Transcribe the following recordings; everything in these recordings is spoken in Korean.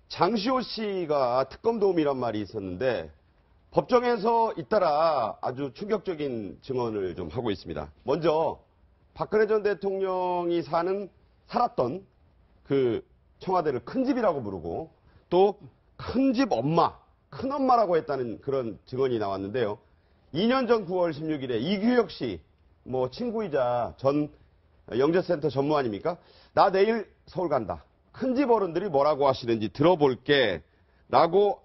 장시호 씨가 특검 도움이란 말이 있었는데 법정에서 잇따라 아주 충격적인 증언을 좀 하고 있습니다. 먼저 박근혜 전 대통령이 살았던 그 청와대를 큰 집이라고 부르고 또 큰 집 엄마, 큰 엄마라고 했다는 그런 증언이 나왔는데요. 2년 전 9월 16일에 이규혁 씨, 뭐 친구이자 전 영재센터 전무 아닙니까? 나 내일 서울 간다. 큰 집 어른들이 뭐라고 하시는지 들어볼게. 라고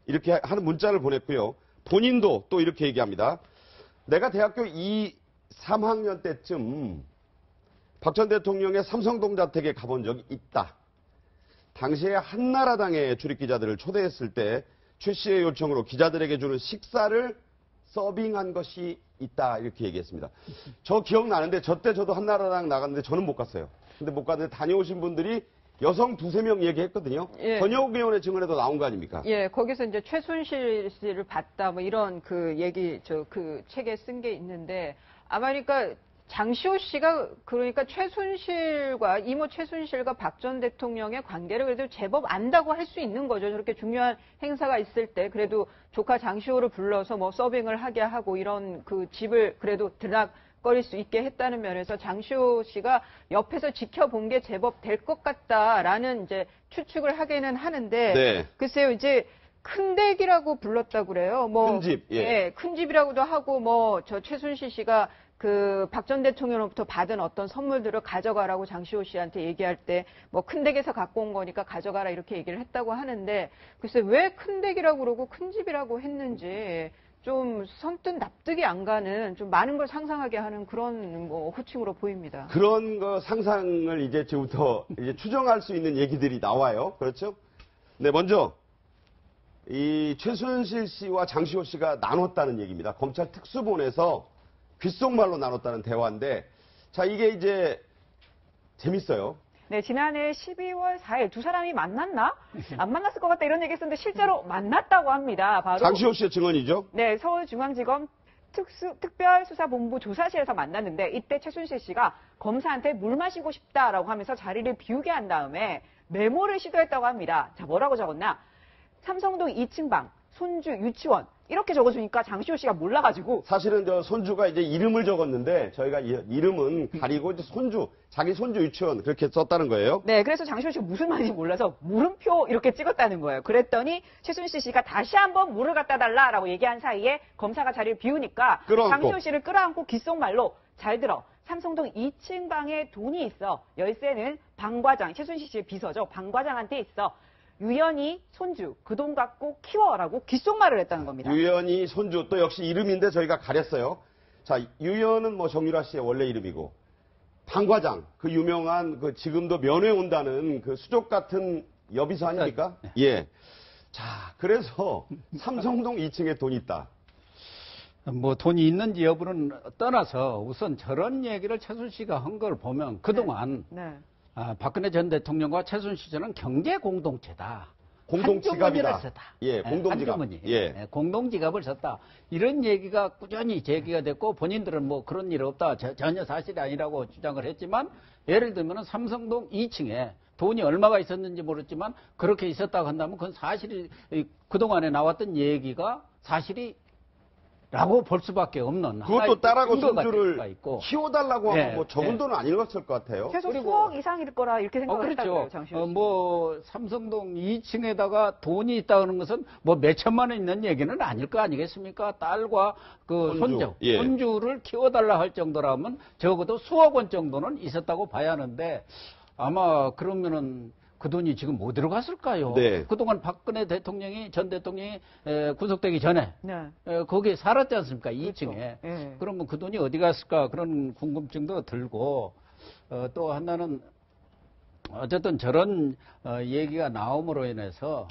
이렇게 하는 문자를 보냈고요. 본인도 또 이렇게 얘기합니다. 내가 대학교 3학년 때쯤 박 전 대통령의 삼성동 자택에 가본 적이 있다. 당시에 한나라당의 출입기자들을 초대했을 때 최 씨의 요청으로 기자들에게 주는 식사를 서빙한 것이 있다. 이렇게 얘기했습니다. 저 기억나는데 저도 한나라당 나갔는데 저는 못 갔어요. 근데 못 갔는데 다녀오신 분들이 여성 2~3명 얘기했거든요. 예. 권영욱 의원의 증언에도 나온 거 아닙니까? 예, 거기서 이제 최순실 씨를 봤다, 뭐 이런 그 얘기, 그 책에 쓴 게 있는데, 아마 그러니까 장시호 씨가 그러니까 이모 최순실과 박 전 대통령의 관계를 그래도 제법 안다고 할 수 있는 거죠. 저렇게 중요한 행사가 있을 때 그래도 조카 장시호를 불러서 뭐 서빙을 하게 하고 이런 그 집을 그래도 들락거릴 수 있게 했다는 면에서 장시호 씨가 옆에서 지켜본 게 제법 될 것 같다라는 이제 추측을 하기는 하는데, 네. 글쎄요, 이제 큰 댁이라고 불렀다고 그래요. 뭐, 큰 집, 예. 큰 집이라고도 하고, 뭐, 저 최순실 씨가 그 박 전 대통령으로부터 받은 어떤 선물들을 가져가라고 장시호 씨한테 얘기할 때, 뭐, 큰 댁에서 갖고 온 거니까 가져가라 이렇게 얘기를 했다고 하는데, 글쎄 왜 큰 댁이라고 그러고 큰 집이라고 했는지, 좀 선뜻 납득이 안 가는, 좀 많은 걸 상상하게 하는 그런 뭐 호칭으로 보입니다. 그런 거 상상을 이제 지금부터 이제 추정할 수 있는 얘기들이 나와요. 그렇죠? 네, 먼저 이 최순실 씨와 장시호 씨가 나눴다는 얘기입니다. 검찰 특수본에서 귓속말로 나눴다는 대화인데, 자, 이게 이제 재밌어요. 네, 지난해 12월 4일 두 사람이 만났나? 안 만났을 것 같다 이런 얘기 했었는데 실제로 만났다고 합니다. 바로 장시호 씨의 증언이죠? 네, 서울중앙지검 특별수사본부 조사실에서 만났는데 이때 최순실 씨가 검사한테 물 마시고 싶다라고 하면서 자리를 비우게 한 다음에 메모를 시도했다고 합니다. 자, 뭐라고 적었나? 삼성동 2층 방, 손주 유치원 이렇게 적어주니까 장시호 씨가 몰라가지고 사실은 저 손주가 이제 이름을 적었는데 저희가 이름은 가리고 이제 자기 손주 유치원 그렇게 썼다는 거예요. 네, 그래서 장시호 씨가 무슨 말인지 몰라서 물음표 이렇게 찍었다는 거예요. 그랬더니 최순실 씨가 다시 한번 물을 갖다 달라라고 얘기한 사이에 검사가 자리를 비우니까 장시호 씨를 끌어안고 귓속말로 잘 들어. 삼성동 2층 방에 돈이 있어. 열쇠는 방 과장, 최순실 씨의 비서죠. 방 과장한테 있어. 유연히 손주 그 돈 갖고 키워라고 귓속말을 했다는 겁니다. 유연이 손주 또 역시 이름인데 저희가 가렸어요. 자, 유연은 뭐 정유라 씨의 원래 이름이고 방 과장 그 유명한 그 지금도 면회 온다는 그 수족 같은 여비서 아닙니까? 네. 예. 자, 그래서 삼성동 2층에 돈이 있다. 뭐 돈이 있는지 여부는 떠나서 우선 저런 얘기를 최순실 씨가 한 걸 보면 그동안 네. 박근혜 전 대통령과 최순실 씨는 경제 공동체다. 공동지갑이다. 썼다. 예, 공동지갑. 예, 공동지갑을 썼다. 이런 얘기가 꾸준히 제기가 됐고 본인들은 뭐 그런 일 없다. 전혀 사실이 아니라고 주장을 했지만 예를 들면 삼성동 2층에 돈이 얼마가 있었는지 모르지만 그렇게 있었다고 한다면 그건 사실이 그동안에 나왔던 얘기가 사실이 라고 볼 수밖에 없는. 그것도 딸하고 손주를 있고. 키워달라고 하면 뭐 적은 돈은 아니었을 것 같아요. 최소 수억 이상일 거라 이렇게 생각을 했다고요, 그렇죠. 장시호 씨. 뭐 삼성동 2층에다가 돈이 있다는 것은 뭐 몇천만 원 있는 얘기는 아닐 거 아니겠습니까? 딸과 그 손주, 예. 손주를 키워달라 할 정도라면 적어도 수억 원 정도는 있었다고 봐야 하는데 아마 그러면은 그 돈이 지금 뭐 들어갔을까요? 네. 그동안 박근혜 전 대통령이 구속되기 전에 네. 거기에 살았지 않습니까? 그렇죠. 2층에. 예. 그러면 그 돈이 어디 갔을까? 그런 궁금증도 들고 또 하나는 어쨌든 저런 얘기가 나옴으로 인해서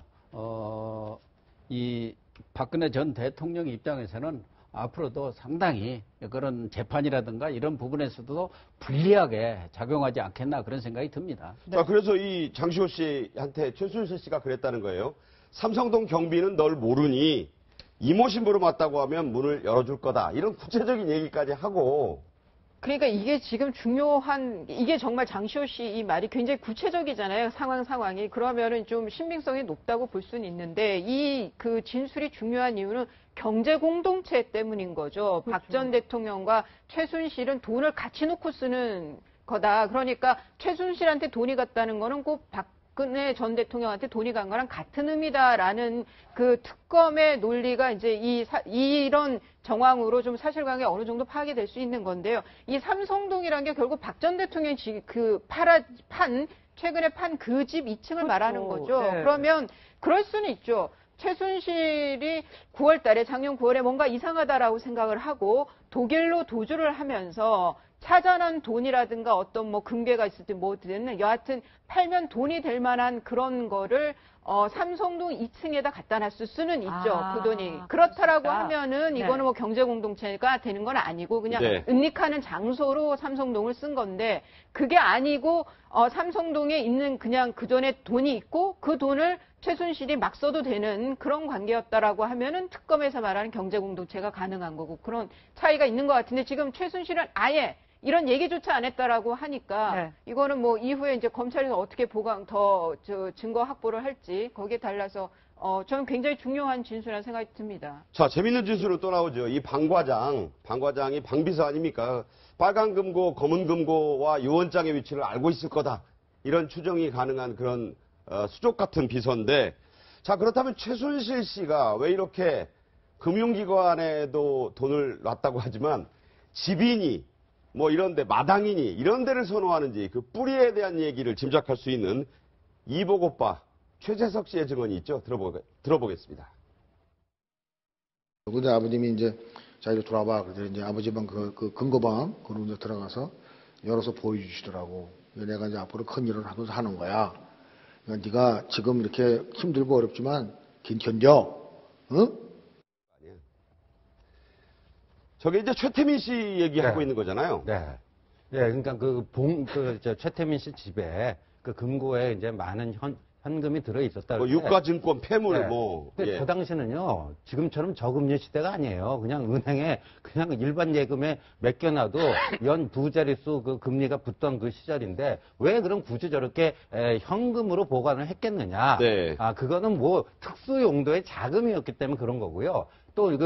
이 박근혜 전 대통령 입장에서는 앞으로도 상당히 그런 재판이라든가 이런 부분에서도 불리하게 작용하지 않겠나 그런 생각이 듭니다. 자, 그래서 이 장시호 씨한테 최순실 씨가 그랬다는 거예요. 삼성동 경비는 널 모르니 이모 신부로 맞다고 하면 문을 열어줄 거다. 이런 구체적인 얘기까지 하고 그러니까 이게 지금 중요한, 이게 정말 장시호 씨 이 말이 굉장히 구체적이잖아요. 상황이. 그러면은 좀 신빙성이 높다고 볼 수는 있는데, 이 그 진술이 중요한 이유는 경제 공동체 때문인 거죠. 그렇죠. 박 전 대통령과 최순실은 돈을 같이 놓고 쓰는 거다. 그러니까 최순실한테 돈이 갔다는 거는 꼭 박근혜 전 대통령한테 돈이 간 거랑 같은 의미다라는 그 특검의 논리가 이제 이런 정황으로 좀 사실관계 어느 정도 파악이 될 수 있는 건데요. 이 삼성동이라는 게 결국 박 전 대통령이 최근에 판 그 집 2층을 말하는 거죠. 네. 그러면 그럴 수는 있죠. 최순실이 9월 달에, 작년 9월에 뭔가 이상하다라고 생각을 하고 독일로 도주를 하면서 찾아난 돈이라든가 어떤 뭐 금괴가 있을지 뭐든 여하튼 팔면 돈이 될 만한 그런 거를 삼성동 2층에다 갖다 놨을 수는 있죠. 그 돈이. 그렇다라고 그렇습니다. 하면은 네. 이거는 뭐 경제 공동체가 되는 건 아니고 그냥 네. 은닉하는 장소로 삼성동을 쓴 건데 그게 아니고 삼성동에 있는 그냥 그 전에 돈이 있고 그 돈을 최순실이 막 써도 되는 그런 관계였다라고 하면은 특검에서 말하는 경제 공동체가 가능한 거고 그런 차이가 있는 것 같은데 지금 최순실은 아예 이런 얘기조차 안 했다라고 하니까 네. 이거는 뭐 이후에 이제 검찰에서 어떻게 증거 확보를 할지 거기에 달라서 저는 굉장히 중요한 진술이라는 생각이 듭니다. 자, 재밌는 진술은 또 나오죠. 이 방과장이 방비서 아닙니까? 빨간 금고, 검은 금고와 유언장의 위치를 알고 있을 거다. 이런 추정이 가능한 그런 수족 같은 비서인데, 자, 그렇다면 최순실 씨가 왜 이렇게 금융기관에도 돈을 놨다고 하지만 집이니 뭐 이런데 마당이니 이런 데를 선호하는지 그 뿌리에 대한 얘기를 짐작할 수 있는 이복 오빠 최재석 씨의 증언이 있죠. 들어보겠습니다. 근데 아버님이 이제 자기를 돌아봐. 그래서 이제 아버지 방 그 금고방 그로 이제 들어가서 열어서 보여주시더라고. 내가 이제 앞으로 큰 일을 하면서 하는 거야. 그러니까 네가 지금 이렇게 힘들고 어렵지만 견뎌. 응? 저게 이제 최태민 씨 얘기하고 네. 있는 거잖아요. 네. 예, 그러니까 최태민 씨 집에 그 금고에 이제 많은 현금이 들어 있었다. 뭐 유가증권 폐물 네. 뭐. 근데 예. 그 당시는요, 지금처럼 저금리 시대가 아니에요. 그냥 은행에 그냥 일반 예금에 맡겨놔도 연 두 자릿수 그 금리가 붙던 그 시절인데 왜 그럼 굳이 저렇게 현금으로 보관을 했겠느냐. 네. 그거는 뭐 특수 용도의 자금이었기 때문에 그런 거고요. 또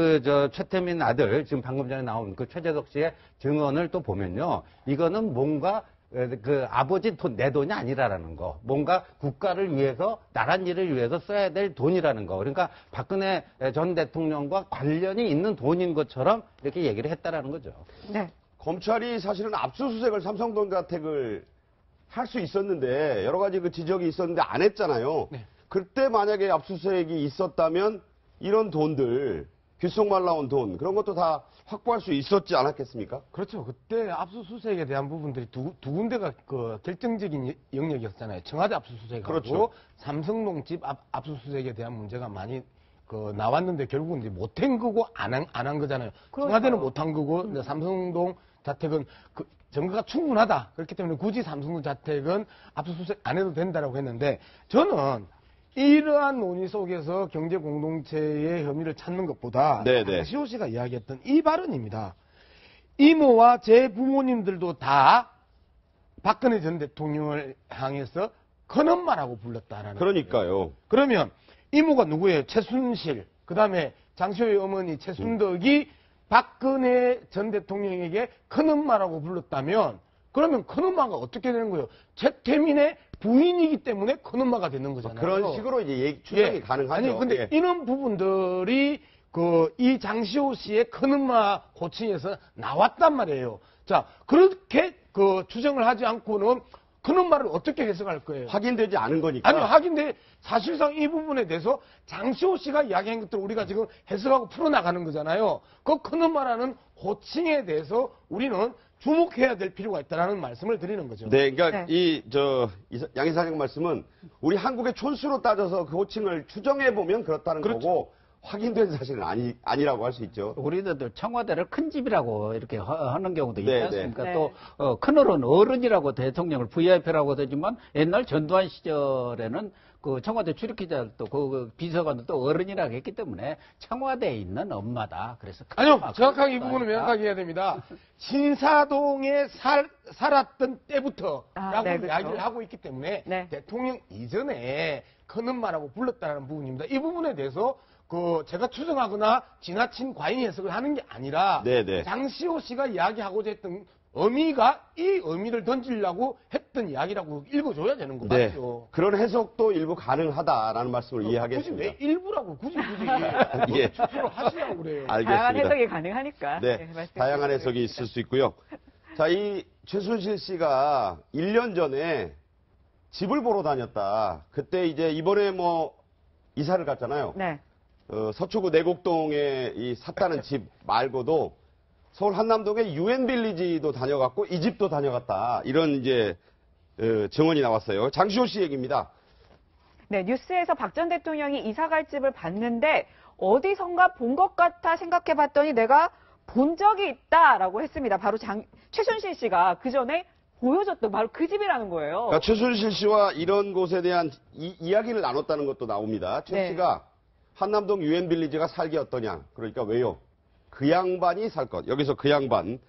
최태민 아들 지금 방금 전에 나온 그 최재석 씨의 증언을 또 보면요, 이거는 뭔가 그 아버지 돈, 내 돈이 아니라라는 거. 뭔가 국가를 위해서, 나란 일을 위해서 써야 될 돈이라는 거. 그러니까 박근혜 전 대통령과 관련이 있는 돈인 것처럼 이렇게 얘기를 했다라는 거죠. 네. 검찰이 사실은 압수수색을 삼성동 자택을 할 수 있었는데 여러 가지 그 지적이 있었는데 안 했잖아요. 네. 그때 만약에 압수수색이 있었다면 이런 돈들, 귓속말 나온 돈, 그런 것도 다 확보할 수 있었지 않았겠습니까? 그렇죠. 그때 압수수색에 대한 부분들이 두 군데가 그 결정적인 영역이었잖아요. 청와대 압수수색하고 그렇죠. 삼성동 집 압수수색에 대한 문제가 많이 나왔는데 결국은 이제 못한 거고 안 한 거잖아요. 그렇죠. 청와대는 못한 거고 근데 삼성동 자택은 증거가 충분하다. 그렇기 때문에 굳이 삼성동 자택은 압수수색 안 해도 된다라고 했는데 저는 이러한 논의 속에서 경제 공동체의 혐의를 찾는 것보다 네네. 장시호 씨가 이야기했던 이 발언입니다. 이모와 제 부모님들도 다 박근혜 전 대통령을 향해서 큰엄마라고 불렀다라는. 그러니까요. 그러면 이모가 누구예요? 최순실. 그다음에 장시호의 어머니 최순덕이 박근혜 전 대통령에게 큰엄마라고 불렀다면 그러면 큰엄마가 어떻게 되는 거예요? 최태민의 부인이기 때문에 큰엄마가 되는 거잖아요. 그런 식으로 이제 추정이 가능하죠. 아니 근데 예. 이런 부분들이 이 장시호 씨의 큰엄마 호칭에서 나왔단 말이에요. 자, 그렇게 추정을 하지 않고는 큰엄마를 어떻게 해석할 거예요? 확인되지 않은 거니까. 아니, 하긴데 사실상 이 부분에 대해서 장시호 씨가 이야기한 것들을 우리가 지금 해석하고 풀어나가는 거잖아요. 그 큰엄마라는 호칭에 대해서 우리는 주목해야 될 필요가 있다는 말씀을 드리는 거죠. 네, 그러니까 네. 양 이사장 말씀은 우리 한국의 촌수로 따져서 그 호칭을 추정해 보면 그렇다는 그렇죠. 거고 확인된 사실은 아니라고 할 수 있죠. 우리들 청와대를 큰 집이라고 이렇게 하는 경우도 있지 네, 않습니까? 네. 또 큰어른, 어른이라고 대통령을 VIP라고 하지만 옛날 전두환 시절에는 그 청와대 출입기자도 그 비서관도 어른이라고 했기 때문에 청와대에 있는 엄마다. 그래서 아니요, 정확하게 이 부분은 명확하게 해야 됩니다. 신사동에 살았던 때부터라고 네, 그렇죠. 이야기를 하고 있기 때문에 네. 대통령 이전에 큰엄마라고 불렀다는 부분입니다. 이 부분에 대해서 제가 추정하거나 지나친 과잉 해석을 하는 게 아니라 네네. 장시호 씨가 이야기하고자 했던 의미가 이 의미를 던지려고 했던 이야기라고 읽어줘야 되는 거 네. 맞죠? 그런 해석도 일부 가능하다라는 말씀을 굳이 이해하겠습니다. 왜 일부라고 굳이 예. 추출을 하시라고 그래요. 다양한 알겠습니다. 해석이 가능하니까. 네, 말씀해 다양한 주세요. 해석이 있을 수 있고요. 자, 이 최순실 씨가 1년 전에 집을 보러 다녔다. 그때 이제 이번에 뭐 이사를 갔잖아요. 네. 서초구 내곡동에 이 샀다는 집 말고도 서울 한남동의 유엔빌리지도 다녀갔고 이 집도 다녀갔다. 이런 이제 증언이 나왔어요. 장시호 씨 얘기입니다. 네, 뉴스에서 박 전 대통령이 이사갈 집을 봤는데 어디선가 본 것 같아 생각해봤더니 내가 본 적이 있다라고 했습니다. 바로 최순실 씨가 그 전에 보여줬던 바로 그 집이라는 거예요. 그러니까 최순실 씨와 이런 곳에 대한 이야기를 나눴다는 것도 나옵니다. 최 네. 씨가 한남동 유엔빌리지가 살기 어떠냐. 그러니까 왜요? 그 양반이 살 것. 여기서 그 양반,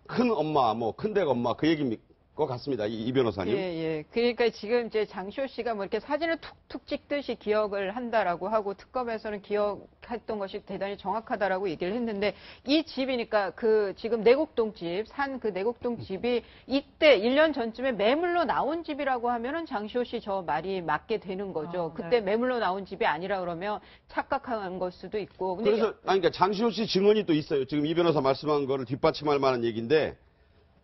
큰 엄마, 뭐 큰댁 엄마 그 얘기인 것 같습니다. 이 변호사님. 예, 예. 그러니까 지금 이제 장시호 씨가 뭐 이렇게 사진을 툭툭 찍듯이 기억을 한다라고 하고 특검에서는 기억했던 것이 대단히 정확하다라고 얘기를 했는데 이 집이니까 그 지금 내곡동 집, 산 그 내곡동 집이 이때 1년 전쯤에 매물로 나온 집이라고 하면은 장시호 씨 저 말이 맞게 되는 거죠. 네. 그때 매물로 나온 집이 아니라 그러면 착각한 걸 수도 있고. 근데 그래서 그러니까 장시호 씨 증언이 또 있어요. 지금 이 변호사 말씀한 거를 뒷받침할 만한 얘기인데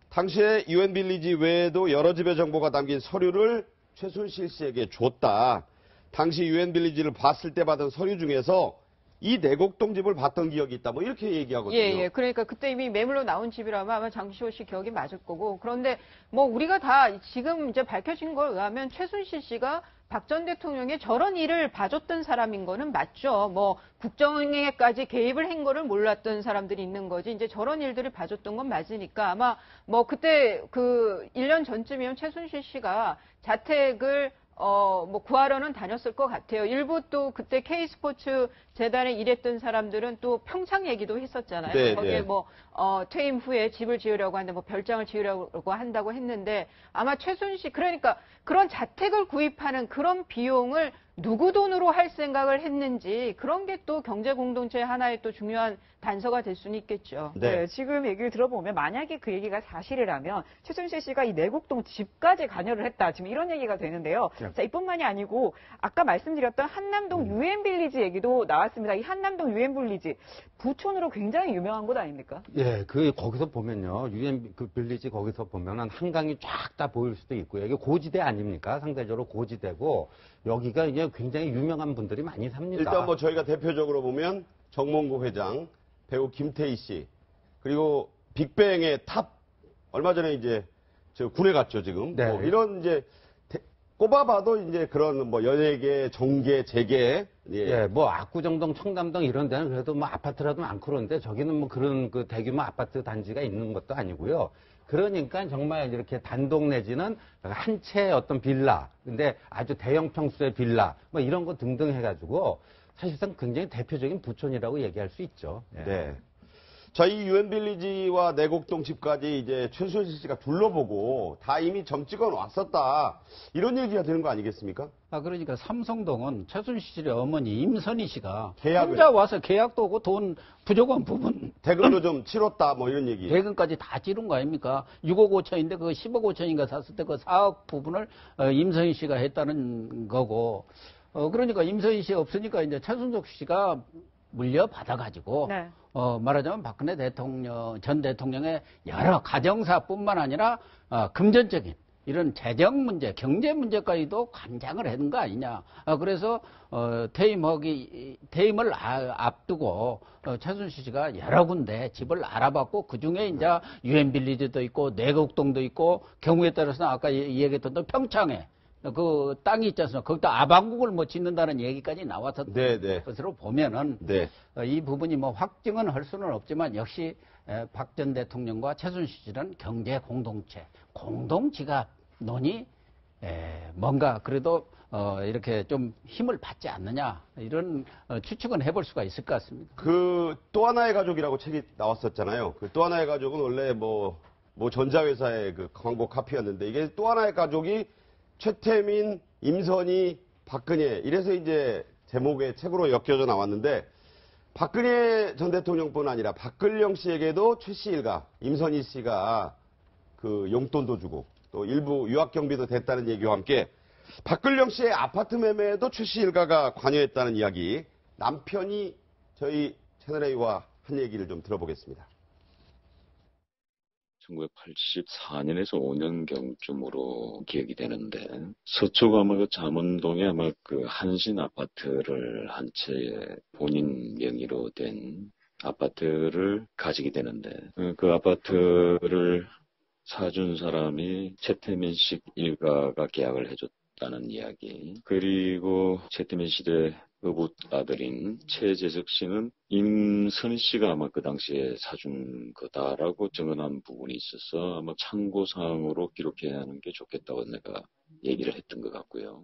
당시에 유엔빌리지 외에도 여러 집의 정보가 담긴 서류를 최순실 씨에게 줬다. 당시 유엔빌리지를 봤을 때 받은 서류 중에서 이 내곡동 집을 봤던 기억이 있다. 뭐 이렇게 얘기하거든요. 예, 예. 그러니까 그때 이미 매물로 나온 집이라면 아마 장시호 씨 기억이 맞을 거고. 그런데 뭐 우리가 다 지금 이제 밝혀진 걸 의하면 최순실 씨가 박 전 대통령의 저런 일을 봐줬던 사람인 거는 맞죠. 뭐 국정에까지 개입을 한 거를 몰랐던 사람들이 있는 거지. 이제 저런 일들을 봐줬던 건 맞으니까 아마 뭐 그때 그 1년 전쯤이면 최순실 씨가 자택을 뭐 구하러는 다녔을 것 같아요. 일부 또 그때 K스포츠 재단에 일했던 사람들은 또 평창 얘기도 했었잖아요. 네, 거기에 네. 뭐 퇴임 후에 집을 지으려고 하는데 뭐 별장을 지으려고 한다고 했는데 아마 최순실 그러니까 그런 자택을 구입하는 그런 비용을 누구 돈으로 할 생각을 했는지 그런 게 또 경제 공동체 하나의 또 중요한 단서가 될 수는 있겠죠. 네. 지금 얘기를 들어보면 만약에 그 얘기가 사실이라면 최순실 씨가 이 내곡동 집까지 관여를 했다. 지금 이런 얘기가 되는데요. 네. 자, 이뿐만이 아니고 아까 말씀드렸던 한남동 유엔빌리지 얘기도 나왔습니다. 이 한남동 유엔빌리지 부촌으로 굉장히 유명한 곳 아닙니까? 예, 거기서 보면요. 유엔 그 빌리지 거기서 보면은 한강이 쫙 다 보일 수도 있고요. 이게 고지대 아닙니까? 상대적으로 고지대고 여기가 이제 굉장히 유명한 분들이 많이 삽니다. 일단 뭐 저희가 대표적으로 보면 정몽구 회장, 배우 김태희 씨, 그리고 빅뱅의 탑 얼마 전에 이제 저 군에 갔죠 지금. 네. 뭐 이런 이제 꼽아봐도 이제 그런 뭐 연예계, 정계, 재계, 예, 뭐 압구정동, 청담동 이런 데는 그래도 뭐 아파트라도 많고 그런데 저기는 뭐 그런 그 대규모 아파트 단지가 있는 것도 아니고요. 그러니까 정말 이렇게 단독 내지는 한 채 어떤 빌라, 근데 아주 대형 평수의 빌라, 뭐 이런 거 등등 해가지고 사실상 굉장히 대표적인 부촌이라고 얘기할 수 있죠. 예. 네. 자, 이 유엔빌리지와 내곡동 집까지 이제 최순실 씨가 둘러보고 다 이미 점 찍어 놨었다. 이런 얘기가 되는 거 아니겠습니까? 그러니까 삼성동은 최순실의 어머니 임선희 씨가 계약을. 혼자 와서 계약도 하고 돈 부족한 부분 대금도 좀 치렀다. 뭐 이런 얘기. 대금까지 다 치른 거 아닙니까? 6억 5천인데 그 10억 5천인가 샀을 때 그 4억 부분을 임선희 씨가 했다는 거고 그러니까 임선희 씨 없으니까 이제 최순실 씨가 물려받아가지고 네. 말하자면 박근혜 전 대통령의 여러 가정사뿐만 아니라 금전적인 이런 재정 문제, 경제 문제까지도 관장을 했는 거 아니냐. 그래서 퇴임을 앞두고 최순실 씨가 여러 군데 집을 알아봤고 그 중에 이제 유엔빌리지도 있고 내곡동도 있고 경우에 따라서는 아까 얘기했던 평창에 그 땅이 있지 않습니까? 거기다 아방국을 뭐 짓는다는 얘기까지 나왔었던 네. 것으로 보면은 네. 이 부분이 뭐 확증은 할 수는 없지만 역시 박 전 대통령과 최순실 씨는 경제 공동체, 공동지갑론이 뭔가 그래도 이렇게 좀 힘을 받지 않느냐 이런 추측은 해볼 수가 있을 것 같습니다. 그 또 하나의 가족이라고 책이 나왔었잖아요. 그 또 하나의 가족은 원래 뭐 전자회사의 그 광고 카피였는데 이게 또 하나의 가족이 최태민, 임선희, 박근혜 이래서 이제 제목의 책으로 엮여져 나왔는데 박근혜 전 대통령뿐 아니라 박근령 씨에게도 최 씨 일가, 임선희 씨가 그 용돈도 주고 또 일부 유학 경비도 됐다는 얘기와 함께 박근령 씨의 아파트 매매에도 최 씨 일가가 관여했다는 이야기 남편이 저희 채널A와 한 얘기를 좀 들어보겠습니다. 1984년에서 5년경쯤으로 기억이 되는데 서초구 아마 그 잠원동에 아마 그 한신 아파트를 한 채 본인 명의로 된 아파트를 가지게 되는데 그 아파트를 사준 사람이 최태민 씨 일가가 계약을 해줬다는 이야기. 그리고 최태민 씨의 의붓 아들인 최재석 씨는 임선희 씨가 아마 그 당시에 사준 거다라고 증언한 부분이 있어서 아마 참고사항으로 기록해야 하는 게 좋겠다고 내가 얘기를 했던 것 같고요.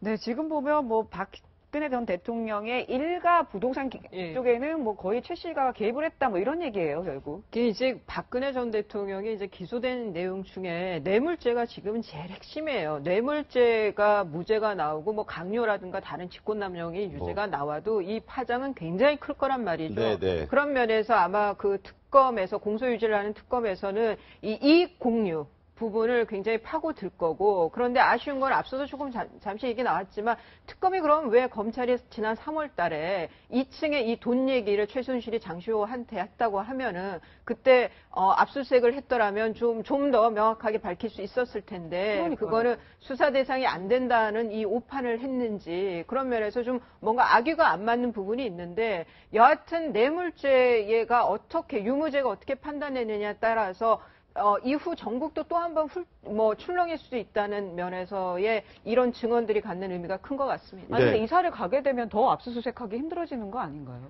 네, 지금 보면 뭐 박근혜 전 대통령의 일가 부동산 쪽에는 뭐 거의 최 씨가 개입을 했다 뭐 이런 얘기예요, 결국. 이게 이제 박근혜 전 대통령이 이제 기소된 내용 중에 뇌물죄가 지금은 제일 핵심이에요. 뇌물죄가 무죄가 나오고 뭐 강요라든가 다른 직권남용이 유죄가 나와도 이 파장은 굉장히 클 거란 말이죠. 네네. 그런 면에서 아마 그 특검에서 공소유지를 하는 특검에서는 이 이익 공유 부분을 굉장히 파고들 거고, 그런데 아쉬운 건 앞서도 조금 잠시 얘기 나왔지만 특검이 그럼 왜 검찰이 지난 3월 달에 2층에 이 돈 얘기를 최순실이 장시호한테 했다고 하면은 그때 압수수색을 했더라면 좀 더 명확하게 밝힐 수 있었을 텐데 그러니까요. 그거는 수사 대상이 안 된다는 이 오판을 했는지 그런 면에서 좀 뭔가 악의가 안 맞는 부분이 있는데, 여하튼 뇌물죄가 어떻게 유무죄가 어떻게 판단되느냐에 따라서 이후 전국도 또 한 번 출렁일 수도 있다는 면에서의 이런 증언들이 갖는 의미가 큰 것 같습니다. 아니, 네. 근데 이사를 가게 되면 더 압수수색하기 힘들어지는 거 아닌가요?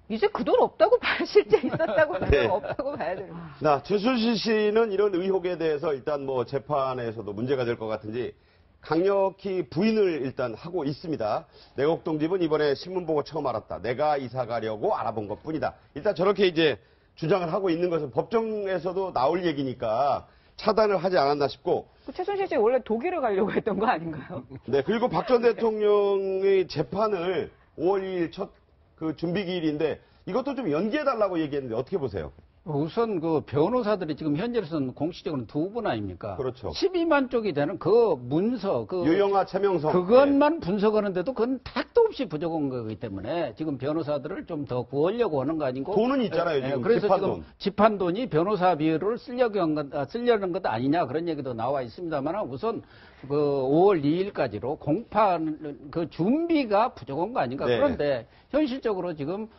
이제 그 돈 없다고 봐야, 실제 있었다고 하면 네. 없다고 봐야 되는 거예요. 나 최순실 씨는 이런 의혹에 대해서 일단 뭐 재판에서도 문제가 될 것 같은지 강력히 부인을 일단 하고 있습니다. 내곡동집은 이번에 신문 보고 처음 알았다. 내가 이사 가려고 알아본 것뿐이다. 일단 저렇게 이제 주장을 하고 있는 것은 법정에서도 나올 얘기니까 차단을 하지 않았나 싶고. 그 최순실 씨 원래 독일을 가려고 했던 거 아닌가요? 네, 그리고 박 전 대통령의 재판을 5월 2일 첫 그 준비 기일인데 이것도 좀 연기해달라고 얘기했는데 어떻게 보세요? 우선 그 변호사들이 지금 현재로서는 공식적으로는 두 분 아닙니까? 그렇죠. 12만 쪽이 되는 그 문서, 그 유영아, 최명성. 그것만 분석하는데도 그건 택도 없이 부족한 거기 때문에 지금 변호사들을 좀 더 구하려고 하는 거 아니고. 돈은 있잖아요, 지금. 그래서 재판돈. 지금 집한돈이 변호사비를 쓰려는 것 아니냐 그런 얘기도 나와 있습니다만 우선 그 5월 2일까지로 공판 그 준비가 부족한 거 아닌가. 네. 그런데 현실적으로 지금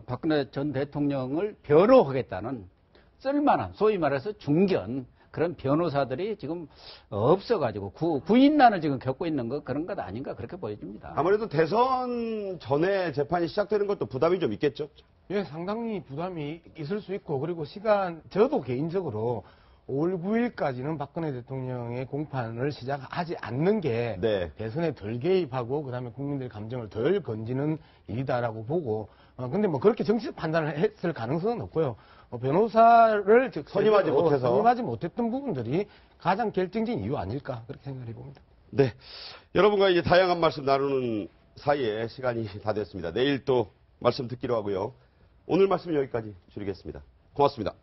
박근혜 전 대통령을 변호하겠다는 쓸만한 소위 말해서 중견 그런 변호사들이 지금 없어가지고 구인난을 지금 겪고 있는 거 그런 것 아닌가 그렇게 보여집니다. 아무래도 대선 전에 재판이 시작되는 것도 부담이 좀 있겠죠? 예, 상당히 부담이 있을 수 있고, 그리고 저도 개인적으로 5월 9일까지는 박근혜 대통령의 공판을 시작하지 않는 게 네. 대선에 덜 개입하고 그다음에 국민들 감정을 덜 건지는 일이다라고 보고, 근데 뭐 그렇게 정치적 판단을 했을 가능성은 없고요. 변호사를 선임하지 못했던 부분들이 가장 결정적인 이유 아닐까 그렇게 생각해 봅니다. 네. 여러분과 이제 다양한 말씀 나누는 사이에 시간이 다 됐습니다. 내일 또 말씀 듣기로 하고요. 오늘 말씀 여기까지 줄이겠습니다. 고맙습니다.